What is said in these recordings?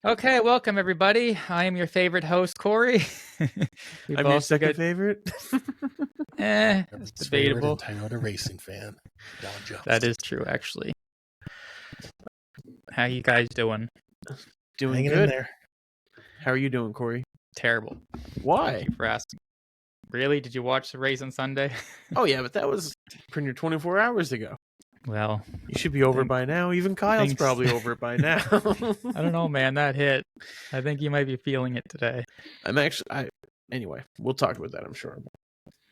Okay, welcome everybody. I am your favorite host, Corey. We've I'm your also second got, favorite. it's Everyone's debatable. favorite Toyota racing fan. Don Jones. That is true, actually. How you guys doing? Doing Hanging good. in there. How are you doing, Corey? Terrible. Why? Thank you for asking. Really? Did you watch the race on Sunday? Oh yeah, but that was pretty near 24 hours ago. Well, You should be over Thanks. by now. Even Kyle's Thanks. probably over it by now. I don't know, man. That hit. I think you might be feeling it today. Anyway, we'll talk about that, I'm sure.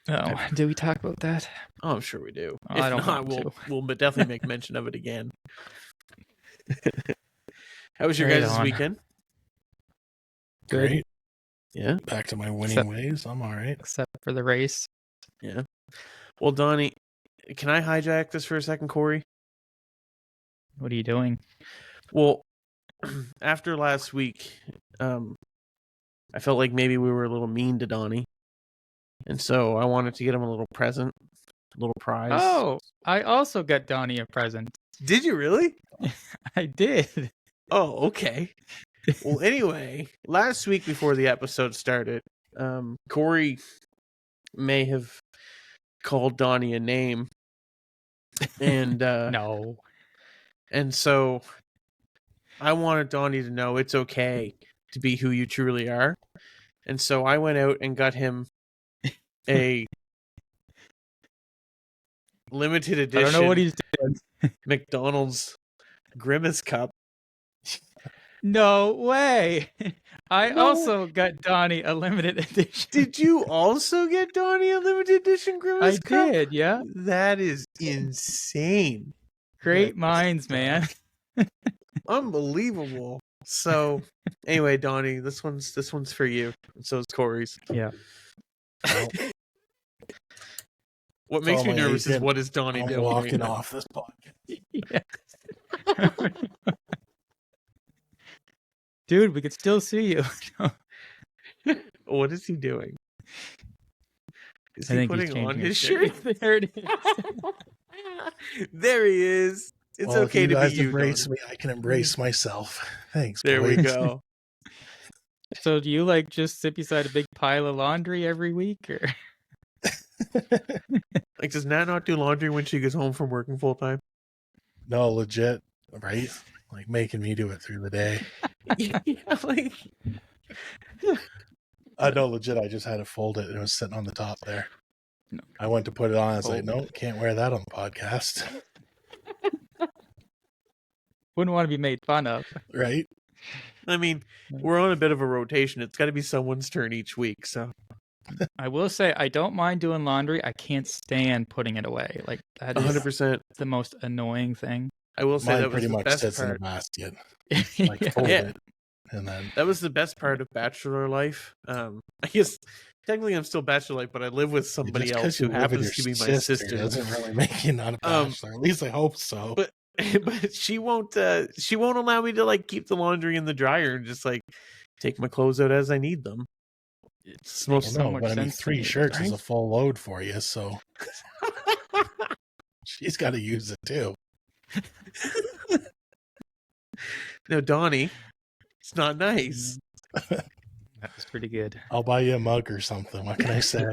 Oh, do we talk about that? Oh, I'm sure we do. Oh, If I don't not, want we'll definitely make mention of it again. How was your Right guys' on. weekend? Good. Great. Yeah. Back to my winning Except- ways. I'm all right. Except for the race. Yeah. Well, Donnie, can I hijack this for a second, Corey? What are you doing? Well, after last week, I felt like maybe we were a little mean to Donnie. And so I wanted to get him a little present, a little prize. Oh, I also got Donnie a present. Did you really? I did. Oh, okay. Well, anyway, last week before the episode started, Corey may have called Donnie a name. And No. And so I wanted Donnie to know it's okay to be who you truly are. And so I went out and got him a limited edition I don't know what he's doing. McDonald's Grimace Cup. No way. I No. also got Donnie a limited edition. Did you also get Donnie a limited edition Grimace I Cup? did, yeah. That is insane. Great minds, man. Unbelievable. So anyway, Donnie, this one's for you. And so is Corey's. Yeah. Well, What makes Oh me my nervous is God. what is Donnie I'm doing? walking right now? off this podcast. Yeah. Dude, we could still see you. What is he doing? Is I he think he's putting on changing his shirt? There it is. There he is. It's Well, okay if you to guys be you, embrace Donnie. me, I can embrace myself. Thanks. There we boys. go. So do you just sit beside a big pile of laundry every week, or? Like, does Nat not do laundry when she gets home from working full time? No, legit, right? Like making me do it through the day. Yeah, like No, legit. I just had to fold it. It was sitting on the top there. No. I went to put it on. I was like, Fold no, can't wear that on the podcast. Wouldn't want to be made fun of. Right? I mean, we're on a bit of a rotation. It's got to be someone's turn each week. So I will say I don't mind doing laundry. I can't stand putting it away. Like that is 100%. the most annoying thing. I will say Mine that was pretty the much best sits in part. the basket. Yeah. Like fold Yeah. it. And then That was the best part of bachelor life. I guess technically I'm still bachelor life, but I live with somebody just else 'cause who you live with happens to your be my sister. doesn't really make you not a bachelor. At least I hope so. But but she won't allow me to keep the laundry in the dryer and just take my clothes out as I need them. It's Makes most so no, much but I mean, sense to 3 me, shirts is right? a full load for you, so she's got to use it too. No, Donnie, it's not nice. That was pretty good. I'll buy you a mug or something. What can I say?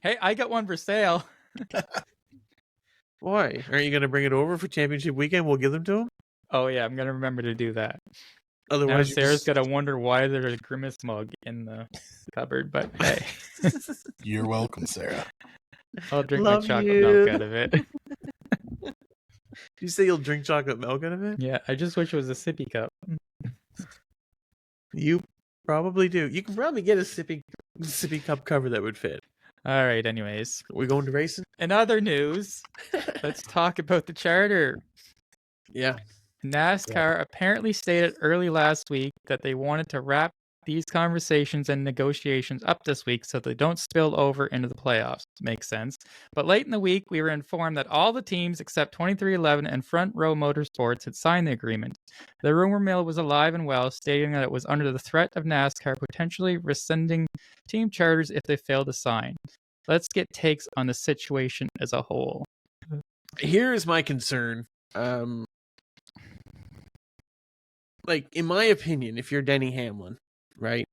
Hey, I got one for sale. Why? Aren't you going to bring it over for championship weekend? We'll give them to him? Oh yeah, I'm gonna remember to do that. Now Otherwise, you Sarah's just- gotta wonder why there's a Grimace mug in the cupboard, but hey, You're welcome, Sarah. I'll drink Love my chocolate you. milk out of it. You say you'll drink chocolate milk out of it? Yeah, I just wish it was a sippy cup. You probably do. You can probably get a sippy cup cover that would fit. All right, anyways. We going to racing? In other news, let's talk about the charter. Yeah. NASCAR apparently stated early last week that they wanted to wrap these conversations and negotiations up this week so they don't spill over into the playoffs. Makes sense. But late in the week, we were informed that all the teams except 2311 and Front Row Motorsports had signed the agreement. The rumor mill was alive and well, stating that it was under the threat of NASCAR potentially rescinding team charters if they failed to sign. Let's get takes on the situation as a whole. Here is my concern. like, in my opinion, if you're Denny Hamlin, right,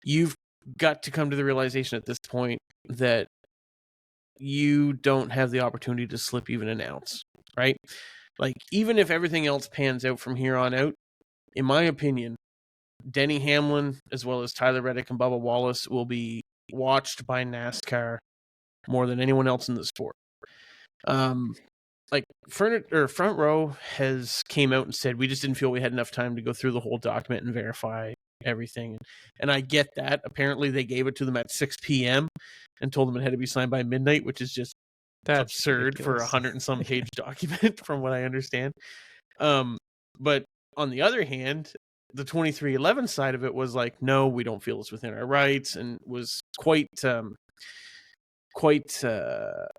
you've got to come to the realization at this point that you don't have the opportunity to slip even an ounce, right? Like, even if everything else pans out from here on out, in my opinion, Denny Hamlin, as well as Tyler Reddick and Bubba Wallace, will be watched by NASCAR more than anyone else in the sport. Like, front row has came out and said, we just didn't feel we had enough time to go through the whole document and verify everything. And I get that. Apparently they gave it to them at 6 p.m. and told them it had to be signed by midnight, which is just That's absurd for a ridiculous. 100 and some page document, from what I understand. But on the other hand, the 2311 side of it was like, no, we don't feel it's within our rights, and was quite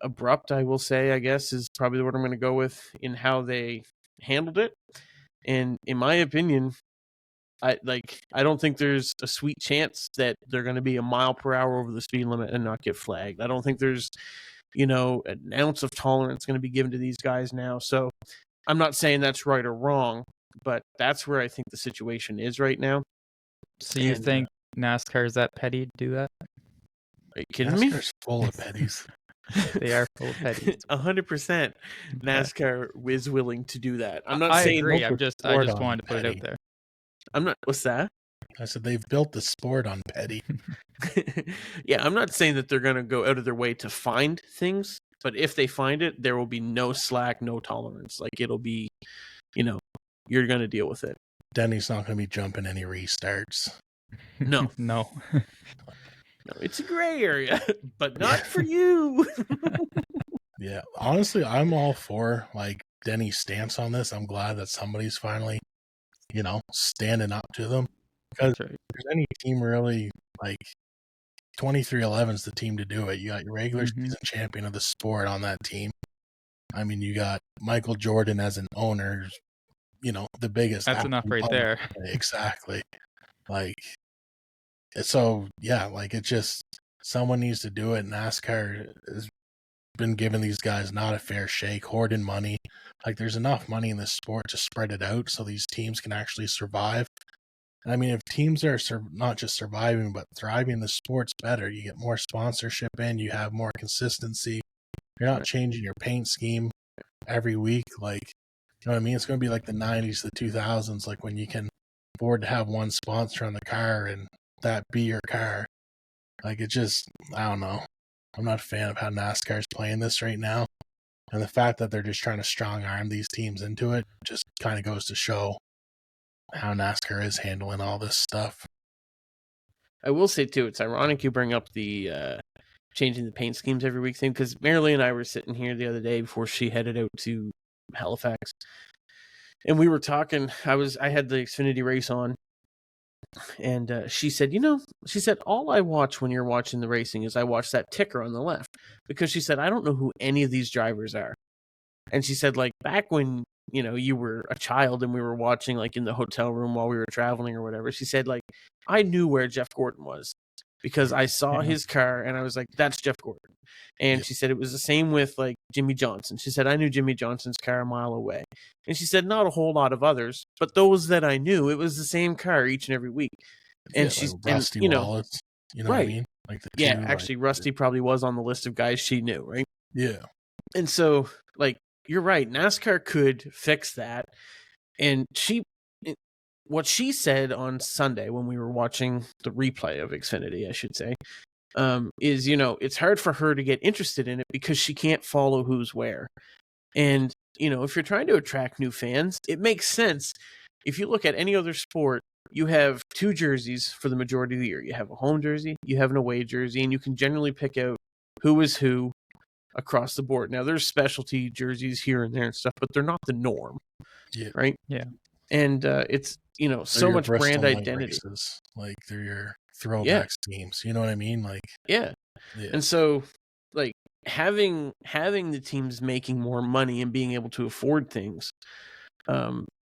abrupt, I will say, I guess, is probably what I'm going to go with, in how they handled it. And in my opinion, I don't think there's a sweet chance that they're going to be a mile per hour over the speed limit and not get flagged. I don't think there's, an ounce of tolerance going to be given to these guys now. So I'm not saying that's right or wrong, but that's where I think the situation is right now. So you think NASCAR is that petty to do that? Are you kidding me? NASCAR's full of petties. They are full of petties. 100% NASCAR is willing to do that. I'm not I saying agree. I built the just sport wanted on to put it out petty. there. I'm not. What's that? I said they've built the sport on petty. Yeah, I'm not saying that they're going to go out of their way to find things, but if they find it, there will be no slack, no tolerance. Like, it'll be, you're going to deal with it. Denny's not going to be jumping any restarts. No. No. No, it's a gray area, but not for you. Yeah, honestly, I'm all for like Denny's stance on this. I'm glad that somebody's finally, standing up to them. Because That's right. if there's any team really, like 2311 is the team to do it. You got your regular season champion of the sport on that team. I mean, you got Michael Jordan as an owner, the biggest. That's enough right there. Exactly. Like, so yeah, like, it just, someone needs to do it. NASCAR has been giving these guys not a fair shake, hoarding money. Like, there's enough money in this sport to spread it out so these teams can actually survive. And I mean, if teams are not just surviving but thriving, the sport's better. You get more sponsorship in, you have more consistency. You're not changing your paint scheme every week. Like, you know what I mean? It's going to be like the 90s, the 2000s, like when you can afford to have one sponsor on the car and that be your car. Like, it just, I don't know. I'm not a fan of how NASCAR is playing this right now. And the fact that they're just trying to strong arm these teams into it just kind of goes to show how NASCAR is handling all this stuff. I will say, too, it's ironic you bring up the changing the paint schemes every week thing, because Marilee and I were sitting here the other day before she headed out to Halifax, and we were talking. I had the Xfinity race on, and she said, all I watch when you're watching the racing is I watch that ticker on the left, because she said, I don't know who any of these drivers are. And she said, like, back when, you were a child and we were watching, like, in the hotel room while we were traveling or whatever, she said, like, I knew where Jeff Gordon was because I saw his car and I was like, that's Jeff Gordon. And she said it was the same with, like, Jimmy Johnson. She said, I knew Jimmy Johnson's car a mile away. And she said, not a whole lot of others, but those that I knew, it was the same car each and every week. And yeah, she's, like Rusty Wallace, right. What I mean? Like, the yeah, two, actually, like, Rusty probably was on the list of guys she knew, right? Yeah. And so, like, you're right. NASCAR could fix that. And what she said on Sunday when we were watching the replay of Xfinity, I should say, is, it's hard for her to get interested in it because she can't follow who's where. And, if you're trying to attract new fans, it makes sense. If you look at any other sport, you have two jerseys for the majority of the year. You have a home jersey, you have an away jersey, and you can generally pick out who is who across the board. Now, there's specialty jerseys here and there and stuff, but they're not the norm. Yeah. Right? Yeah. And it's, They're so much Bristol brand Light identity. Races. Like, they're your throwback schemes. You know what I mean? Like, yeah. And so, like, having the teams making more money and being able to afford things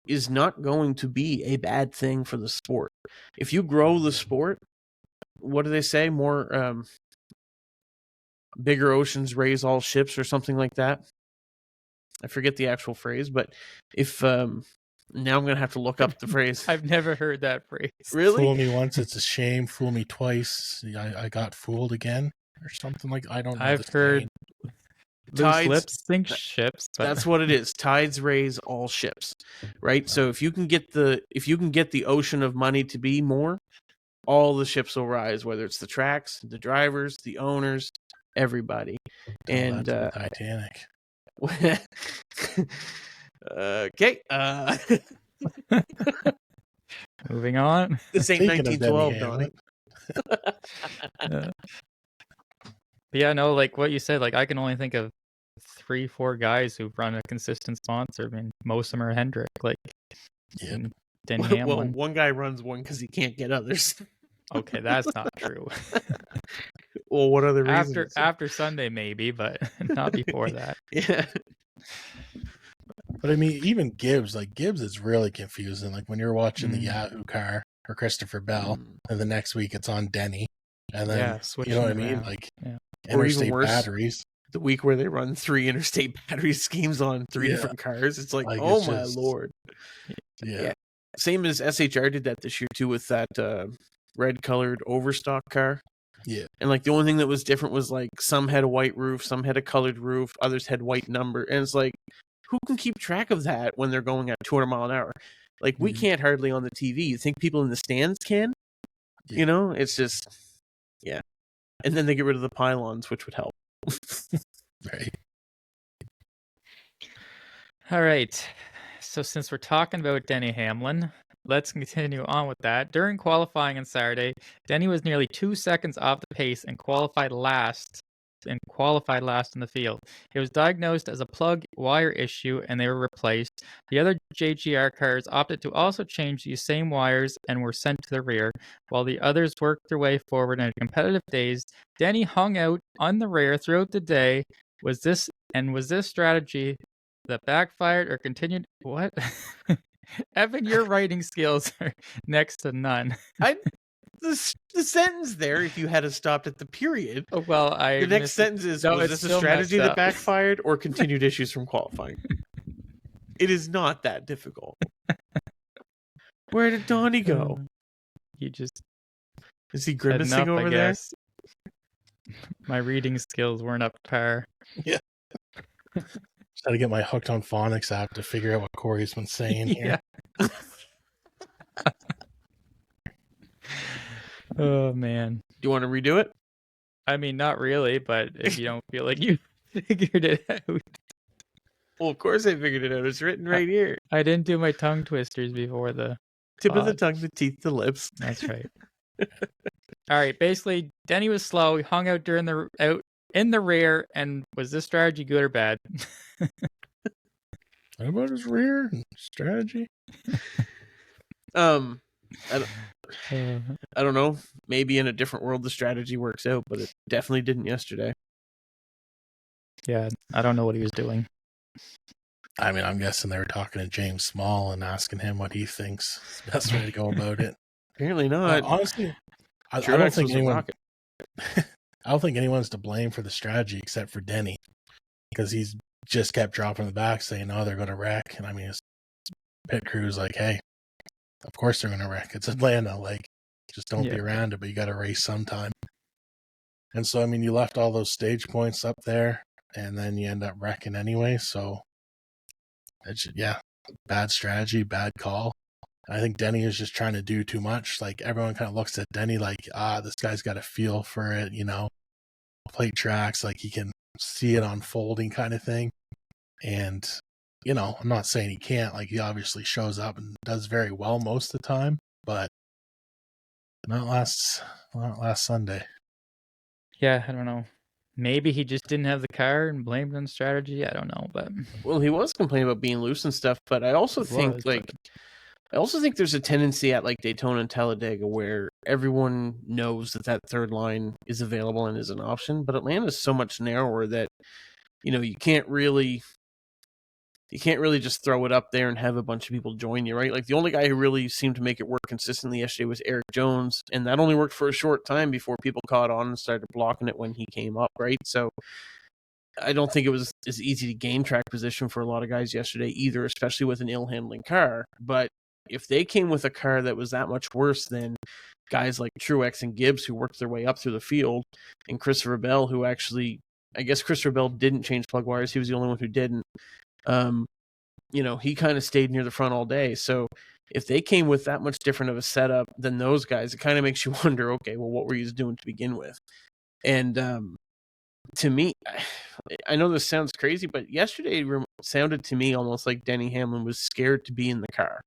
is not going to be a bad thing for the sport. If you grow the sport, what do they say? More bigger oceans raise all ships, or something like that. I forget the actual phrase, but if Now I'm gonna have to look up the phrase. I've never heard that phrase. Really? Fool me once, it's a shame. Fool me twice, I got fooled again, or something like. I don't know. I've heard loose Tides- lips sink ships. But That's what it is. Tides raise all ships, right? So if you can get the ocean of money to be more, all the ships will rise. Whether it's the tracks, the drivers, the owners, everybody. And the Titanic. Okay. moving on. This ain't Speaking of 1912, Denny Donnie. Hamlin. But yeah, no, like what you said, like I can only think of 3-4 guys who've run a consistent sponsor. I mean, most of them are Hendrick, like Yep. Denny Well, Hamlin. one guy runs one because he can't get others. Okay, that's not true. Well, what other reasons? After Sunday maybe, but not before that. Yeah. But I mean, even Gibbs is really confusing. Like when you're watching the Mm. Yahoo car or Christopher Bell, Mm. and the next week it's on Denny, and then Yeah, you switching know what I mean, around. like Yeah. Or even interstate worse, batteries. The week where they run 3 interstate battery schemes on 3 Yeah. different cars. It's like, Like, oh it's my just- lord. Yeah, Same as SHR did that this year too with that red colored overstock car. Yeah. And like the only thing that was different was like some had a white roof, some had a colored roof, others had white number. And it's like, who can keep track of that when they're going at 200 mile an hour? Like we Mhm. can't hardly on the TV. You think people in the stands can? Yeah. You know, it's just, yeah. And then they get rid of the pylons, which would help. right. All right. So since we're talking about Denny Hamlin, let's continue on with that. During qualifying on Saturday, Denny was nearly 2 seconds off the pace and qualified last in the field. It was diagnosed as a plug wire issue and they were replaced. The other JGR cars opted to also change these same wires and were sent to the rear, while the others worked their way forward in a competitive days. Denny hung out on the rear throughout the day. Was this strategy that backfired or continued? What? Evan, your writing skills are next to none. The sentence there, if you had stopped at the period, Oh, well, the next sentence is, No, was it's this a still strategy messed that up. backfired or continued issues from qualifying? It is not that difficult. Where did Donnie go? He just Is he had grimacing enough, over I there? guess. My reading skills weren't up to par. Just had to get my Hooked on Phonics app to figure out what Corey's been saying here. Yeah. Oh, man. Do you want to redo it? I mean, not really, but if you don't feel like you figured it out. Well, of course I figured it out. It's written right here. I didn't do my tongue twisters before the... Tip of the Pod. tongue, the teeth, the lips. That's right. All right. Basically, Denny was slow. He hung out out in the rear. And was this strategy good or bad? What about his rear strategy? I don't know. Maybe in a different world the strategy works out, but it definitely didn't yesterday. Yeah, I don't know what he was doing. I mean, I'm guessing they were talking to James Small and asking him what he thinks is the best way to go about it. Apparently not. Honestly, I Truex don't think was a anyone. rocket. I don't think anyone's to blame for the strategy except for Denny, because he's just kept dropping the back, saying, "Oh, they're going to wreck." And I mean, his pit crew's like, "Hey, of course they're going to wreck. It's Atlanta. Like, just don't be around it, but you got to race sometime." And so, I mean, you left all those stage points up there, and then you end up wrecking anyway. So, it's bad strategy, bad call. I think Denny is just trying to do too much. Like, everyone kind of looks at Denny like, this guy's got a feel for it, plate tracks, like he can see it unfolding kind of thing. And, I'm not saying he can't, like he obviously shows up and does very well most of the time, but not last Sunday. Yeah, I don't know. Maybe he just didn't have the car and blamed on strategy. I don't know, but Well, he was complaining about being loose and stuff, but I also think there's a tendency at like Daytona and Talladega where everyone knows that third line is available and is an option, but Atlanta is so much narrower that you can't really just throw it up there and have a bunch of people join you, right? Like the only guy who really seemed to make it work consistently yesterday was Eric Jones, and that only worked for a short time before people caught on and started blocking it when he came up, right? So I don't think it was as easy to gain track position for a lot of guys yesterday either, especially with an ill-handling car. But if they came with a car that was that much worse than guys like Truex and Gibbs, who worked their way up through the field, and Christopher Bell, who actually, I guess Christopher Bell didn't change plug wires. He was the only one who didn't. He kind of stayed near the front all day. So if they came with that much different of a setup than those guys, it kind of makes you wonder, okay, well, what were you doing to begin with? And to me, I know this sounds crazy, but yesterday sounded to me almost like Denny Hamlin was scared to be in the car.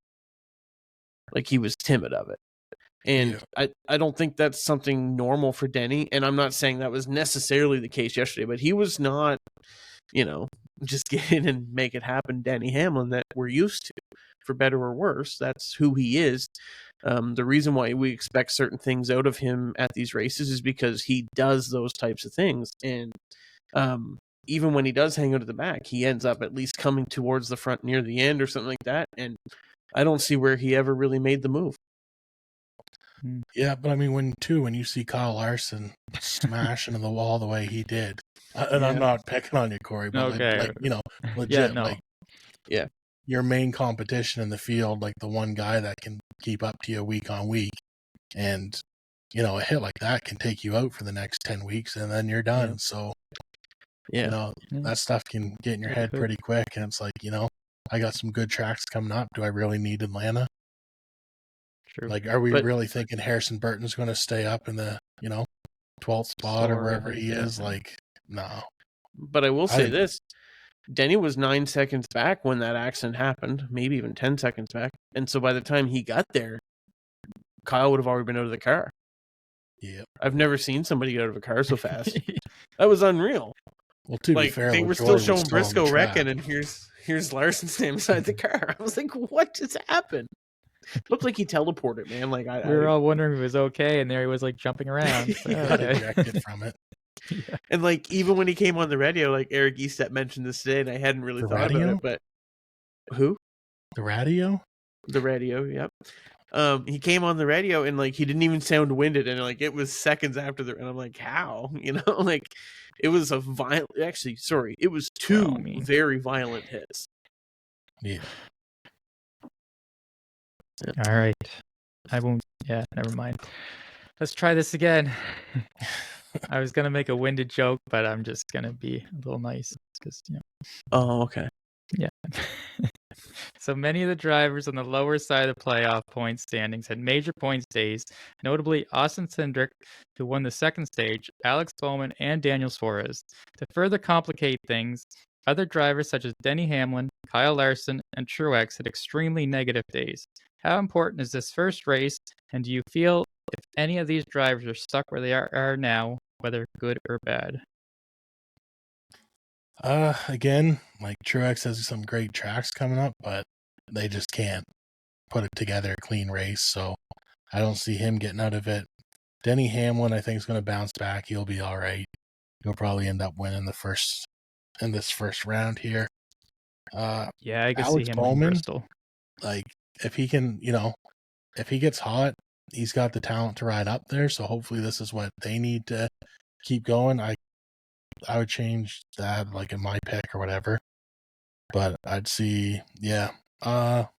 Like he was timid of it. And I don't think that's something normal for Denny. And I'm not saying that was necessarily the case yesterday, but he was not, just get in and make it happen, Denny Hamlin, that we're used to, for better or worse. That's who he is. The reason why we expect certain things out of him at these races is because he does those types of things. And even when he does hang out at the back, he ends up at least coming towards the front near the end or something like that. And I don't see where he ever really made the move. Yeah, but I mean, when you see Kyle Larson smash into the wall the way he did, and I'm not picking on you, Corey, but Okay. legit, Yeah, your main competition in the field, like the one guy that can keep up to you week on week, and a hit like that can take you out for the next 10 weeks, and then you're done. Yeah. So, Yeah. that stuff can get in your head pretty quick, and it's like, I got some good tracks coming up. Do I really need Atlanta? True. Like, are we really thinking Harrison Burton's going to stay up in the 12th spot or wherever he is? Like, no. But I will say this. Denny was 9 seconds back when that accident happened, maybe even 10 seconds back. And so by the time he got there, Kyle would have already been out of the car. Yeah. I've never seen somebody get out of a car so fast. That was unreal. Well, to be fair, they were still showing Briscoe wrecking, and here's Larson standing beside the car. I was like, what just happened? Looked like he teleported, man. Like we were all wondering if he was okay, and there he was like jumping around. So, got ejected from it. Yeah. And like even when he came on the radio, like Eric Eastet mentioned this today, and I hadn't really thought about it, but who? The radio? The radio, yep. He came on the radio and like he didn't even sound winded, and like it was seconds after and I'm like, how? Like it was a violent. Actually, sorry, it was two very violent hits. Yeah. All right. I won't. Yeah, never mind. Let's try this again. I was gonna make a winded joke, but I'm just gonna be a little nice because Oh, okay. Yeah. So many of the drivers on the lower side of the playoff point standings had major points days, notably Austin Cindric, who won the second stage, Alex Bowman, and Daniel Suarez. To further complicate things, other drivers such as Denny Hamlin, Kyle Larson, and Truex had extremely negative days. How important is this first race, and do you feel if any of these drivers are stuck where they are now, whether good or bad? Again, like Truex has some great tracks coming up, but they just can't put it together a clean race, so I don't see him getting out of it. Denny Hamlin, I think, is going to bounce back. He'll be all right. He'll probably end up winning in this first round here. Yeah, I can Alex see him Bowman, in Bristol. Like, if he can, if he gets hot, he's got the talent to ride up there, so hopefully this is what they need to keep going. I would change that, like, in my pick or whatever. But I'd see, Austin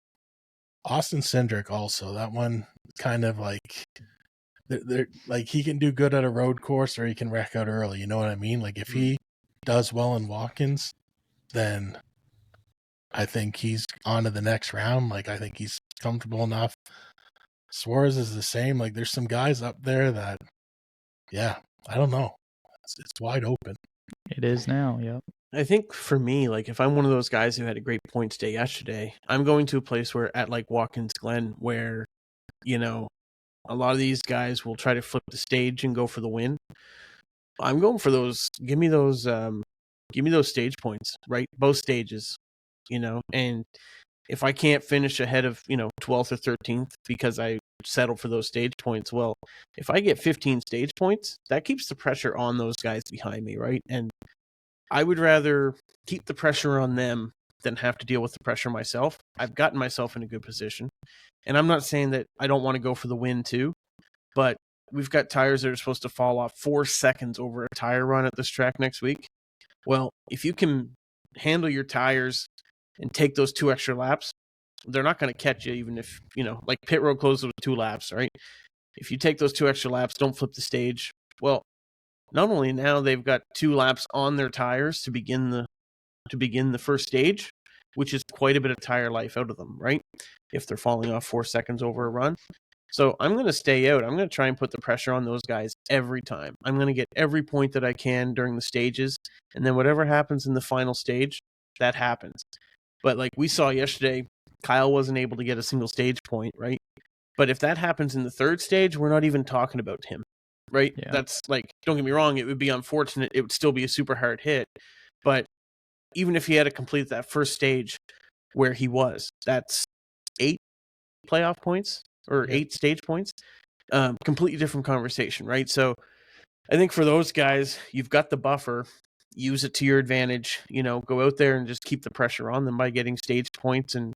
Cindric also. That one kind of like, like he can do good at a road course or he can wreck out early. You know what I mean? Like if he does well in Watkins, then I think he's on to the next round. Like I think he's comfortable enough. Suarez is the same. Like there's some guys up there that, I don't know. It's wide open. It is now, yep. I think for me, like if I'm one of those guys who had a great points day yesterday, I'm going to a place where at like Watkins Glen where, a lot of these guys will try to flip the stage and go for the win. I'm going for those. Give me those stage points, right? Both stages, and if I can't finish ahead of, 12th or 13th because I settled for those stage points, well, if I get 15 stage points, that keeps the pressure on those guys behind me, right? And I would rather keep the pressure on them than have to deal with the pressure myself. I've gotten myself in a good position. And I'm not saying that I don't want to go for the win too, but we've got tires that are supposed to fall off 4 seconds over a tire run at this track next week. Well, if you can handle your tires and take those 2 extra laps, they're not going to catch you, even if, like pit road closes with 2 laps, right? If you take those 2 extra laps, don't flip the stage. Well, not only now they've got 2 laps on their tires to begin the first stage, which is quite a bit of tire life out of them, right? If they're falling off 4 seconds over a run. So I'm going to stay out. I'm going to try and put the pressure on those guys every time. I'm going to get every point that I can during the stages. And then whatever happens in the final stage, that happens. But like we saw yesterday, Kyle wasn't able to get a single stage point, right? But if that happens in the third stage, we're not even talking about him, right? Yeah. That's like, don't get me wrong, it would be unfortunate. It would still be a super hard hit. But even if he had to complete that first stage where he was, that's 8 playoff points or 8 stage points. Completely different conversation, right? So I think for those guys, you've got the buffer. Use it to your advantage. Go out there and just keep the pressure on them by getting stage points and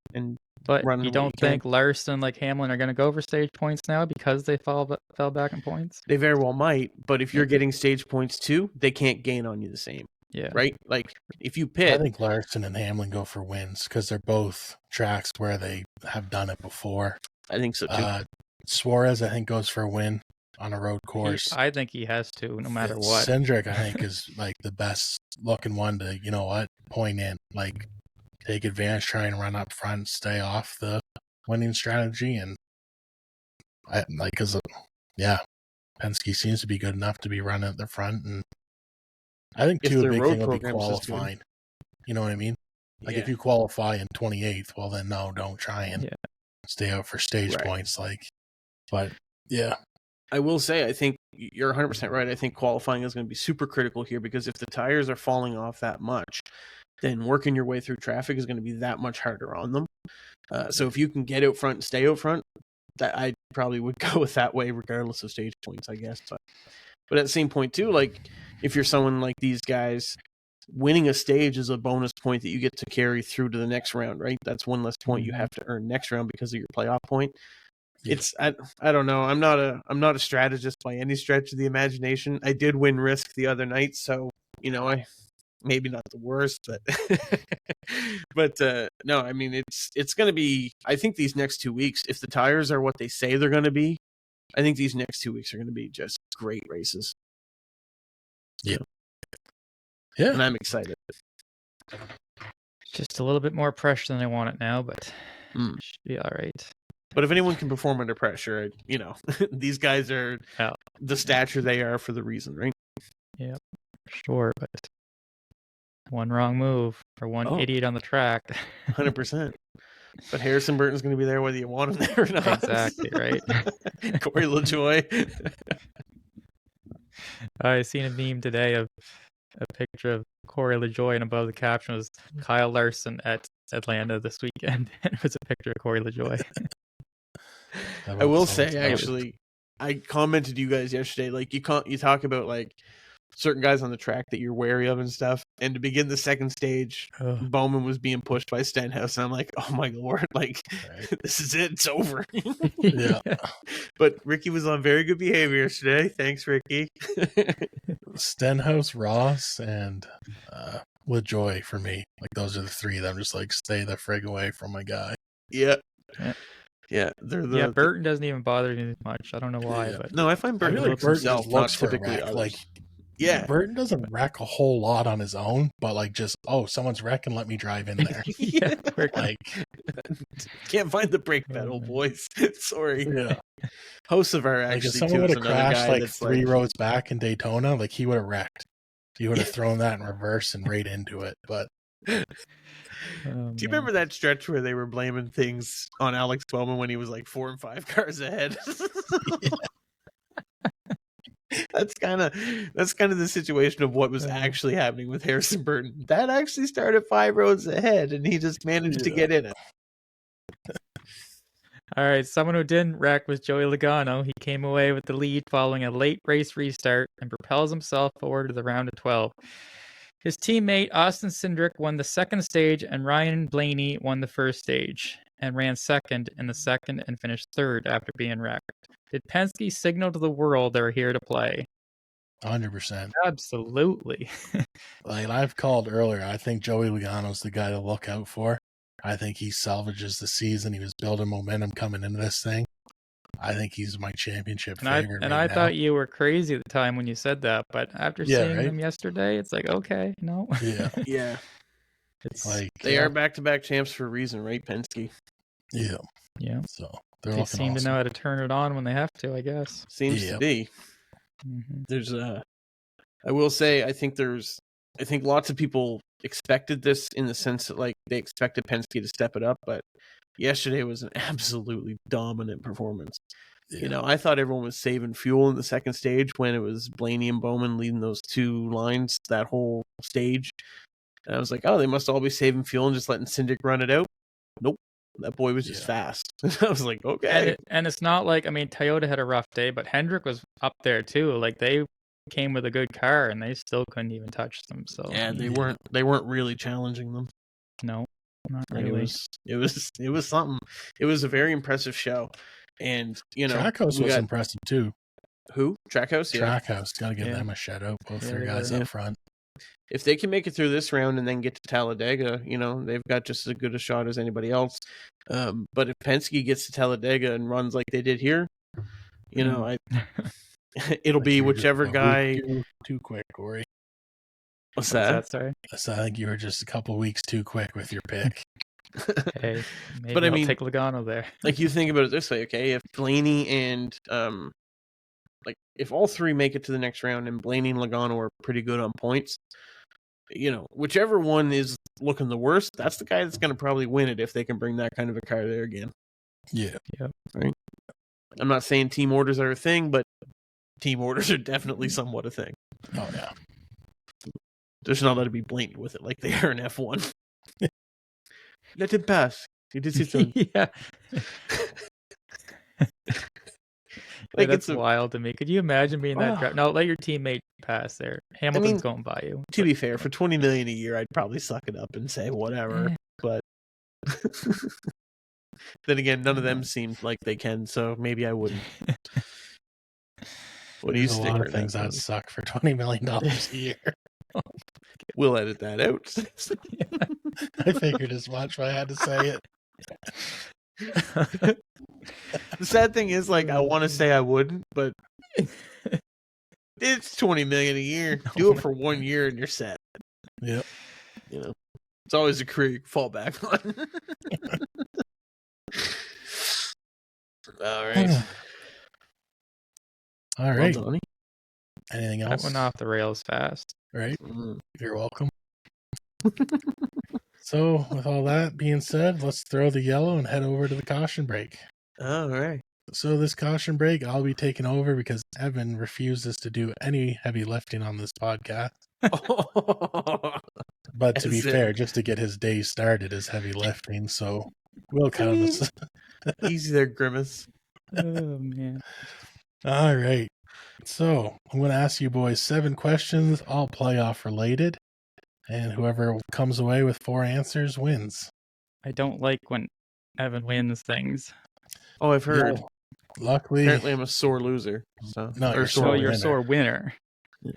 But running you what don't can. think Larson, like Hamlin, are going to go for stage points now because they fell back in points? They very well might, but if you're getting stage points too, they can't gain on you the same. Yeah. Right? Like if you I pit, think Larson and Hamlin go for wins because they're both tracks where they have done it before. I think so too. Suarez, I think, goes for a win on a road course. I think he has to, no matter what. Cindric, I think, is like the best looking one to, point in, like take advantage, try and run up front, stay off the winning strategy. And Penske seems to be good enough to be running at the front. And I think If too, a their big road thing will be program's just good. qualifying. You know what I mean? Like Yeah. if you qualify in 28th, well then no, don't try and stay out for stage Right. points. But yeah. I will say, I think you're 100% right. I think qualifying is going to be super critical here because if the tires are falling off that much, then working your way through traffic is going to be that much harder on them. So if you can get out front and stay out front, that I probably would go with that way regardless of stage points, I guess. But at the same point too, like if you're someone like these guys, winning a stage is a bonus point that you get to carry through to the next round, right? That's one less point you have to earn next round because of your playoff point. Yeah. I don't know. I'm not a strategist by any stretch of the imagination. I did win Risk the other night, so I maybe not the worst, but no, I mean it's going to be. I think these next 2 weeks, if the tires are what they say they're going to be, I think these next 2 weeks are going to be just great races. Yeah, and I'm excited. Just a little bit more pressure than I want it now, but should be all right. But if anyone can perform under pressure, these guys are the stature they are for the reason, right? Yeah, sure. But one wrong move or one idiot on the track. 100%. But Harrison Burton's going to be there whether you want him there or not. Exactly, right? Korey LaJoie. I seen a meme today of a picture of Korey LaJoie, and above the caption was Kyle Larson at Atlanta this weekend. And it was a picture of Korey LaJoie. I will say, actually, I commented to you guys yesterday, like you talk about like certain guys on the track that you're wary of and stuff. And to begin the second stage, Bowman was being pushed by Stenhouse, and I'm like, oh my Lord, like this is it, it's over. Yeah. But Ricky was on very good behavior yesterday. Thanks, Ricky. Stenhouse, Ross, and LaJoie for me. Like those are the three that I'm just like, stay the frig away from my guy. Yeah. Burton doesn't even bother me much. I don't know why, but no, I find Burton looks himself not typically like. Yeah, Burton doesn't wreck a whole lot on his own, but like just someone's wrecking, let me drive in there. Yeah, like can't find the brake pedal, boys. Sorry. Yeah, Hocevar actually. Like if someone would have crashed like 3 rows back in Daytona, like he would have wrecked. He would have thrown that in reverse and right into it. But do you remember that stretch where they were blaming things on Alex Bowman when he was like 4 and 5 cars ahead? Yeah. That's kind of the situation of what was actually happening with Harrison Burton. That actually started 5 rows ahead, and he just managed to get in it. All right, someone who didn't wreck was Joey Logano. He came away with the lead following a late race restart and propels himself forward to the round of 12. His teammate Austin Cindric won the second stage, and Ryan Blaney won the first stage and ran second in the second and finished third after being wrecked. Did Penske signal to the world they're here to play? 100%. Absolutely. Like I've called earlier, I think Joey Logano's the guy to look out for. I think he salvages the season. He was building momentum coming into this thing. I think he's my championship favorite and right I now. thought you were crazy at the time when you said that, but after seeing them yesterday, it's like, okay, no. Yeah. Yeah. It's Like They are back-to-back champs for a reason, right, Penske? Yeah. Yeah. So they're they looking seem awesome. to know how to turn it on when they have to, I guess. Seems to be. Mm-hmm. There's I will say, I think lots of people expected this in the sense that like they expected Penske to step it up, but yesterday was an absolutely dominant performance. Yeah. You know, I thought everyone was saving fuel in the second stage when it was Blaney and Bowman leading those two lines that whole stage. And I was like, oh, they must all be saving fuel and just letting Syndic run it out. Nope. That boy was just fast. I was like, okay. And it's not like, I mean, Toyota had a rough day, but Hendrick was up there too. Like they came with a good car and they still couldn't even touch them. So yeah, they weren't really challenging them. No, not really. It was something. It was a very impressive show. And you know, Trackhouse was impressive too. Who? Trackhouse? Yeah. Trackhouse. Gotta give them a shout out. Both their guys up front. If they can make it through this round and then get to Talladega, you know, they've got just as good a shot as anybody else. But if Penske gets to Talladega and runs like they did here, you know, it'll be whichever guy. Too quick, Korey. What's that? Sorry. I think you were just a couple weeks too quick with your pick. Hey, maybe but I I'll mean, take Logano there. Like you think about it this way, okay? If Blaney and like if all three make it to the next round and Blaney and Logano are pretty good on points, you know, whichever one is looking the worst, that's the guy that's going to probably win it if they can bring that kind of a car there again. Yeah. Right. I'm not saying team orders are a thing, but team orders are definitely somewhat a thing. Oh yeah. There's not allowed to be Blaney with it like they are in F1. Let him pass. He did his own. Yeah. Like that's wild to me. Could you imagine being that driver? No, let your teammate pass there. Hamilton's going by you. To be fair, for $20 million a year, I'd probably suck it up and say whatever. But then again, none of them seem like they can, so maybe I wouldn't. What do you stick? A lot of things that suck for $20 million a year. We'll edit that out. I figured as much, but I had to say it. The sad thing is, like, I want to say I wouldn't, but it's $20 million a year. Do it for 1 year and you're set. Yep. You know, it's always a career you can fall back on. All right. All right. Well, Donnie. Anything else? That went off the rails fast. Right. You're welcome. So, with all that being said, let's throw the yellow and head over to the caution break. All right. So, this caution break, I'll be taking over because Evan refuses to do any heavy lifting on this podcast. But to be fair, just to get his day started is heavy lifting, so we'll count this. Easy there, Grimace. Oh, man. All right. So, I'm going to ask you boys 7 questions, all playoff related. And whoever comes away with 4 answers wins. I don't like when Evan wins things. Oh, I've heard. Yeah. Luckily, apparently I'm a sore loser. So no, you're a sore winner.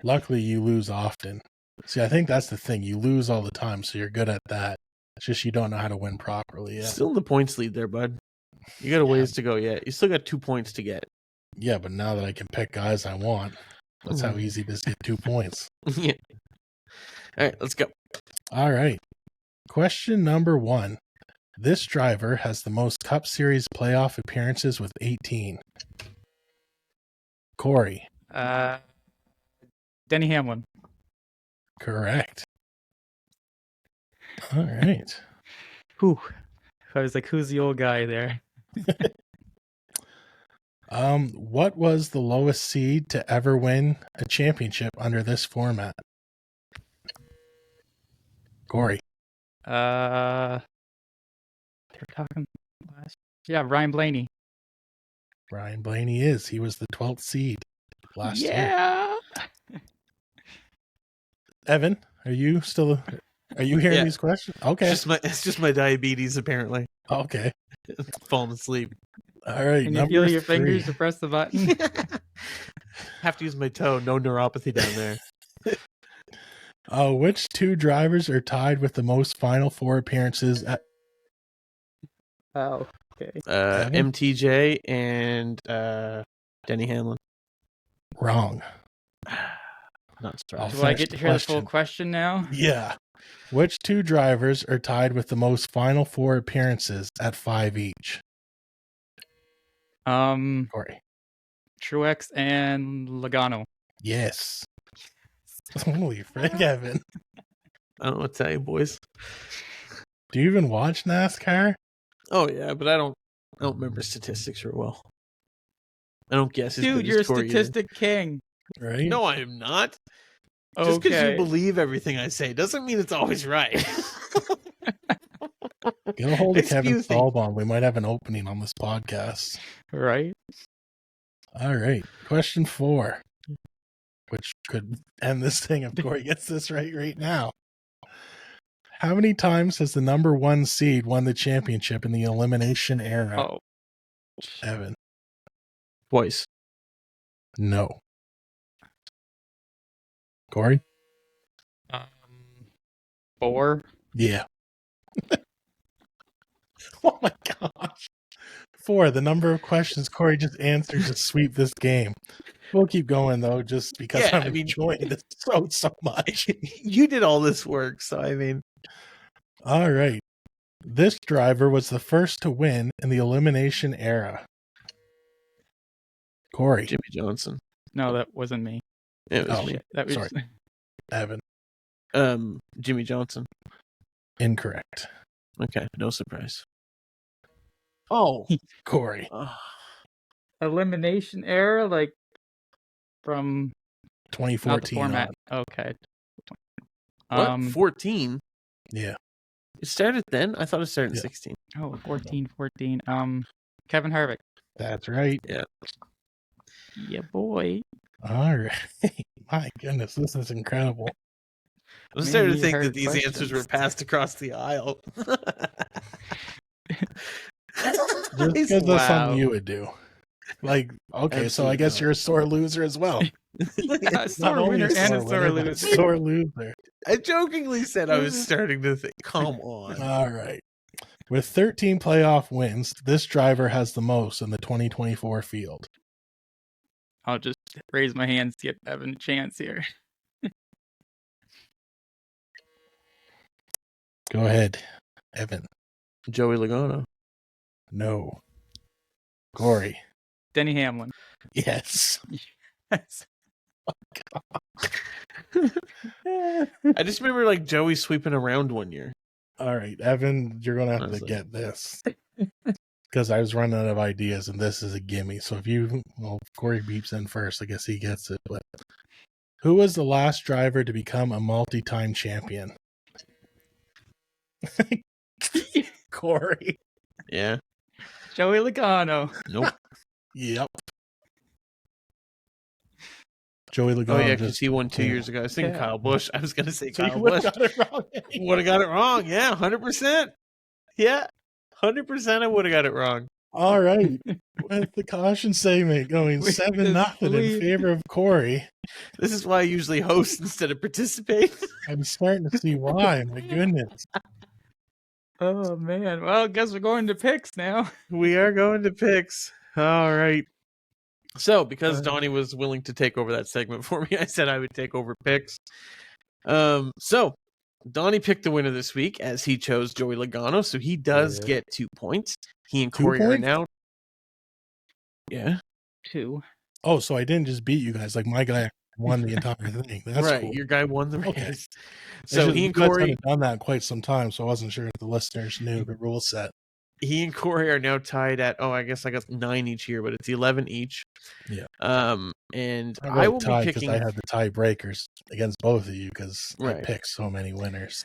Luckily, you lose often. See, I think that's the thing. You lose all the time, so you're good at that. It's just you don't know how to win properly yet. Still in the points lead there, bud. You got a ways to go yet. You still got 2 points to get. Yeah, but now that I can pick guys I want, that's how easy it is to get 2 points. Yeah. All right, let's go. All right. Question number 1. This driver has the most Cup Series playoff appearances with 18. Korey. Denny Hamlin. Correct. All right. Whew. I was like, who's the old guy there? What was the lowest seed to ever win a championship under this format? Korey. They were talking last. Yeah, Ryan Blaney. Ryan Blaney is. He was the 12th seed last year. Yeah. Evan, are you hearing these questions? Okay. It's just my diabetes, apparently. Okay. Falling asleep. All right. Can you feel your fingers to press the button? Have to use my toe. No neuropathy down there. Which two drivers are tied with the most Final Four appearances at Oh, okay. Evan? MTJ and Denny Hamlin. Wrong. Not I'll surprised. Do I finish get the to hear the full question. question now? Yeah. Which two drivers are tied with the most Final Four appearances at 5 each? Corey. Truex and Logano. Yes. Holy frick, Evan. I don't know what to tell you, boys. Do you even watch NASCAR? Oh yeah, but I don't remember statistics real well. I don't guess. Dude, you're a statistic king. Right? No, I am not. Just because Okay. you believe everything I say doesn't mean it's always right. Get a hold of It's Kevin few things. Stahlbaum. We might have an opening on this podcast. Right? All right. Question 4, which could end this thing if Corey gets this right now. How many times has the number 1 seed won the championship in the elimination era? Oh. Evan. Twice. No. Corey? 4. Yeah. Oh my gosh. 4, the number of questions Corey just answered to sweep this game. We'll keep going though, just because Yeah, I'm enjoying this so much. You did all this work, so I mean. All right. This driver was the first to win in the elimination era. Corey. Jimmy Johnson. No, that wasn't me. It was Oh. me. Shit, that was Sorry. Evan. Jimmy Johnson. Incorrect. Okay, no surprise. Oh, Corey. elimination era, like from not the 2014 format. on. Okay. what? 14? Yeah. It started then? I thought it started in Yeah. 16. Oh, 14. Kevin Harvick. That's right. Yeah. Yeah, boy. All right. My goodness, this is incredible. I'm Man, starting to these think hard that these answers were questions. passed across the aisle. Just because that's something you would do. Like, okay, so I Absolutely guess not. you're a sore loser as well. Yeah, Not sore only winner and a sore winner, but loser. Sore loser. I jokingly said I was starting to think, come on. All right. With 13 playoff wins, this driver has the most in the 2024 field. I'll just raise my hands to give Evan a chance here. Go ahead, Evan. Joey Logano. No. Corey. Denny Hamlin. Yes. Yes. I just remember like Joey sweeping around one year. All right, Evan, you're going to have Honestly. to get this. Because I was running out of ideas, and this is a gimme. So if Corey beeps in first, I guess he gets it. But who was the last driver to become a multi-time champion? Corey. Yeah. Joey Logano. Nope. Yep. Joey Logano. Oh, yeah, because he won 2 years ago. I was thinking Yeah. Kyle Busch. I was going to say So you Kyle would Busch. have got it wrong. Would have got it wrong. Yeah, 100%. Yeah, 100% I would have got it wrong. All right. With the caution segment going With 7-0 in lead. favor of Corey. This is why I usually host instead of participate. I'm starting to see why. My goodness. Oh, man. Well, I guess we're going to picks now. We are going to picks. All right. So, because Donnie was willing to take over that segment for me, I said I would take over picks. So, Donnie picked the winner this week as he chose Joey Logano, so he does get 2 points. He and 2 Corey are points? now. Yeah. 2. Oh, so I didn't just beat you guys. Like my guy won the entire thing. That's right. cool. Your guy won the race. Okay. So, It's he just and you guys Corey. haven't done that in quite some time, so I wasn't sure if the listeners knew the rule set. He and Corey are now tied at I guess I got 9 each here, but it's 11 each. Yeah. And I I will tied be because picking. I had the tiebreakers against both of you because I Right. picked so many winners.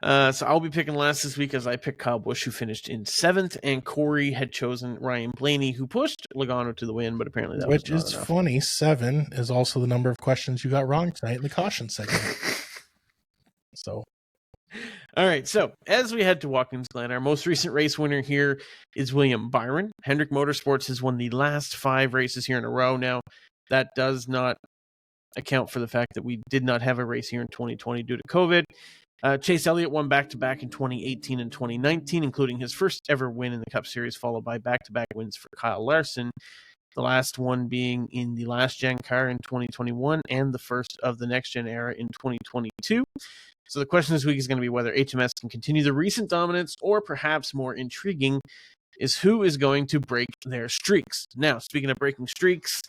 So I'll be picking last this week as I picked Kyle Busch, who finished in 7th, and Corey had chosen Ryan Blaney, who pushed Logano to the win, but apparently that Which was not is enough. funny. 7 is also the number of questions you got wrong tonight in the caution segment. So All right, so as we head to Watkins Glen, our most recent race winner here is William Byron. Hendrick Motorsports has won the last 5 races here in a row now. that does not account for the fact that we did not have a race here in 2020 due to COVID. Chase Elliott won back-to-back in 2018 and 2019, including his first ever win in the Cup Series, followed by back-to-back wins for Kyle Larson, the last one being in the last gen car in 2021 and the first of the next gen era in 2022. So the question this week is going to be whether HMS can continue the recent dominance, or perhaps more intriguing is who is going to break their streaks. Now, speaking of breaking streaks,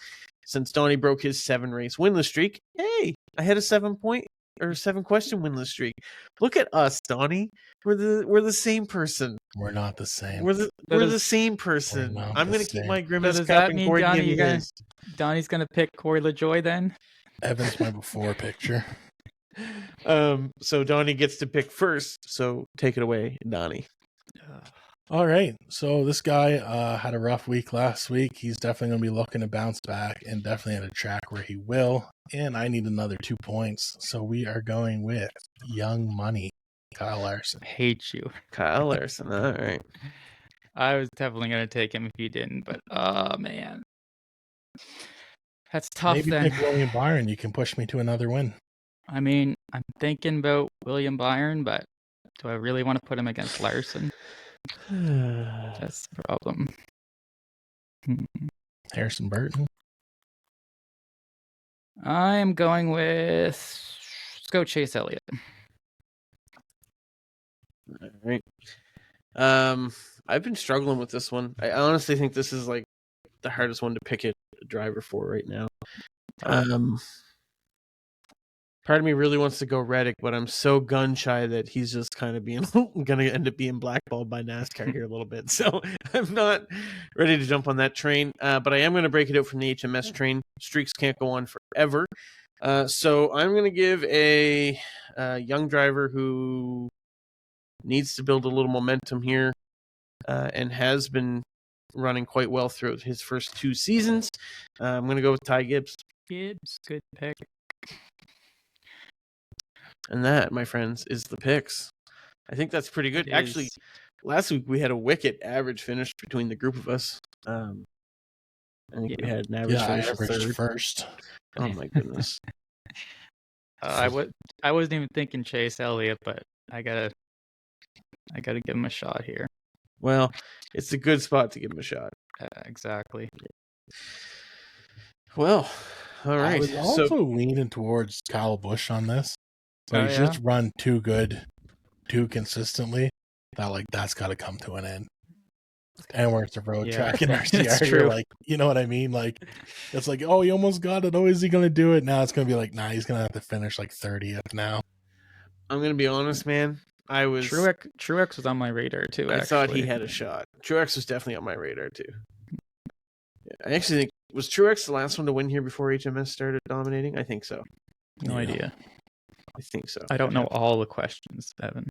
since Donnie broke his 7-race winless streak, hey, I had a 7-question winless streak. Look at us, Donnie. We're the same person. We're not the same. We're the same person. I'm going to keep my grimace does cap that and mean, Corey Donnie, give me his. Donnie's going to pick Corey LaJoie then? Evan's my before picture. So Donnie gets to pick first. So take it away, Donnie. All right. So this guy had a rough week last week. He's definitely going to be looking to bounce back, and definitely at a track where he will. And I need another 2 points. So we are going with Young Money, Kyle Larson. I hate you. Kyle Larson. All right. I was definitely going to take him if you didn't, but oh, man. That's tough. Maybe then. pick William Byron. You can push me to another win. I mean, I'm thinking about William Byron, but do I really want to put him against Larson? That's the problem. Harrison Burton. I am going with, let's go Chase Elliott. All right. I've been struggling with this one. I honestly think this is like the hardest one to pick a driver for right now. Part of me really wants to go Reddick, but I'm so gun shy that he's just kind of being going to end up being blackballed by NASCAR here a little bit. So I'm not ready to jump on that train, but I am going to break it out from the HMS train. Streaks can't go on forever. So I'm going to give a young driver who needs to build a little momentum here and has been running quite well throughout his first 2 seasons. I'm going to go with Ty Gibbs. Gibbs, good pick. And that, my friends, is the picks. I think that's pretty good. Actually, last week we had a wicked average finish between the group of us. I think we had an average finish averaged third. First. Oh my goodness. I wasn't even thinking Chase Elliott, but I gotta give him a shot here. Well, it's a good spot to give him a shot. Exactly. Well, all right. I was also leaning towards Kyle Busch on this. But he's just run too good, too consistently. That's got to come to an end. And we're at a road track in RCR. You're like, you know what I mean? Like, it's like, oh, he almost got it. Oh, is he going to do it? Now it's going to be like, nah, he's going to have to finish like 30th now. I'm going to be honest, man. Truex was on my radar too. I thought he had a shot. Truex was definitely on my radar too. Yeah, I actually think, was Truex the last one to win here before HMS started dominating? I think so. No idea. I think so. I don't know all the questions, Evan.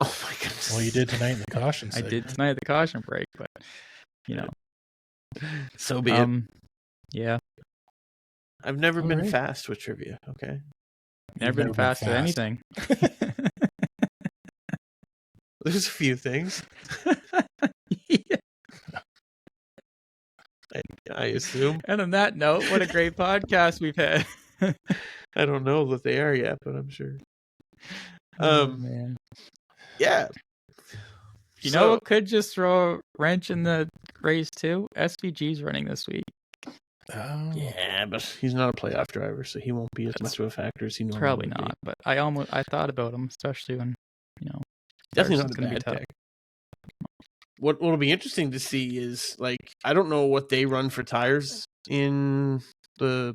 Oh my goodness. Well, you did tonight in the caution segment. I did tonight at the caution break, but you know. So be it. Yeah. I've never been fast with trivia, okay? Never been fast at anything. There's a few things. Yeah. I assume. And on that note, what a great podcast we've had. I don't know that they are yet, but I'm sure. Man. Yeah. You know what could just throw a wrench in the race too? SVG's running this week. Oh. Yeah, but he's not a playoff driver, so he won't be as much of a factor as he normally Probably would not, be. but I thought about him, especially when, definitely not a bad pick. What'll be interesting to see is, like, I don't know what they run for tires in the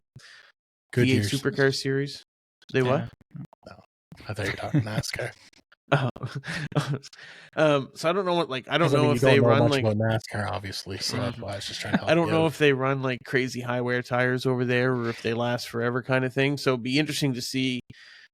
V8 Supercar series. They what? No. I thought you were talking NASCAR. So I don't know what, I don't know if they run much about NASCAR, obviously. So that's why I was just trying to help. I don't know if they run like crazy high wear tires over there, or if they last forever, kind of thing. So it'd be interesting to see.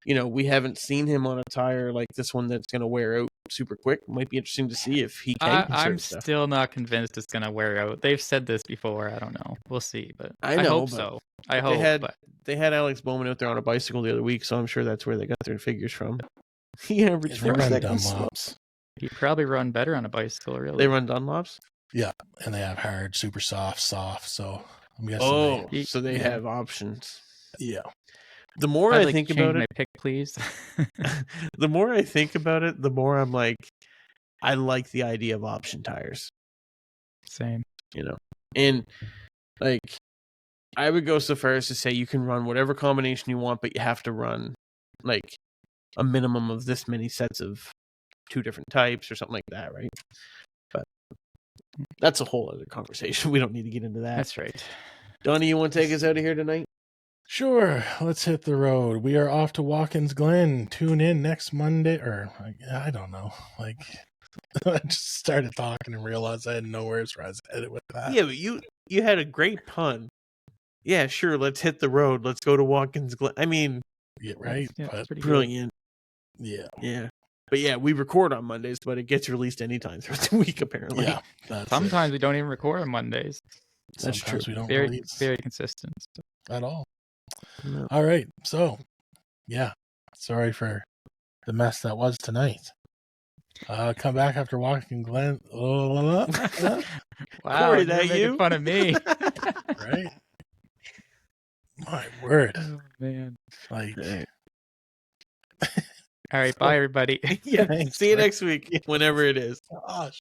We haven't seen him on a tire like this one that's going to wear out super quick. Might be interesting to see if he can. I'm still not convinced it's going to wear out. They've said this before. I don't know. We'll see, but I hope so. I hope. They had Alex Bowman out there on a bicycle the other week, so I'm sure that's where they got their figures from. He averaged 4 seconds. He probably run better on a bicycle, really. They run Dunlops? Yeah, and they have hard, super soft. So I'm guessing. Oh, They- so they yeah. have options. Yeah. The more I'd I like think to change about my it, pick, please. the more I think about it, the more I'm like, I like the idea of option tires. Same. You know, and like, I would go so far as to say you can run whatever combination you want, but you have to run like a minimum of this many sets of 2 different types or something like that, right? But that's a whole other conversation. We don't need to get into that. That's right. Donnie, you want to take us out of here tonight? Sure, let's hit the road. We are off to Watkins Glen. Tune in next Monday, or I don't know. Like, I just started talking and realized I had nowhere where I was headed with that. Yeah, but you had a great pun. Yeah, sure. Let's hit the road. Let's go to Watkins Glen. I mean, Yeah, right. Yeah, But it's pretty good. brilliant. yeah, Yeah. But yeah, we record on Mondays, but it gets released anytime throughout the week, apparently. yeah. That's Sometimes we don't even record on Mondays. That's Sometimes true. we don't Very, release very consistent. at all. No. All right, so yeah, sorry for the mess that was tonight. Come back after Watkins Glen. Wow, Korey, you're that making you? fun of me. Right? My word. Oh man. Like, All right, bye everybody. Yeah. Thanks, See you man. next week, whenever it is. gosh.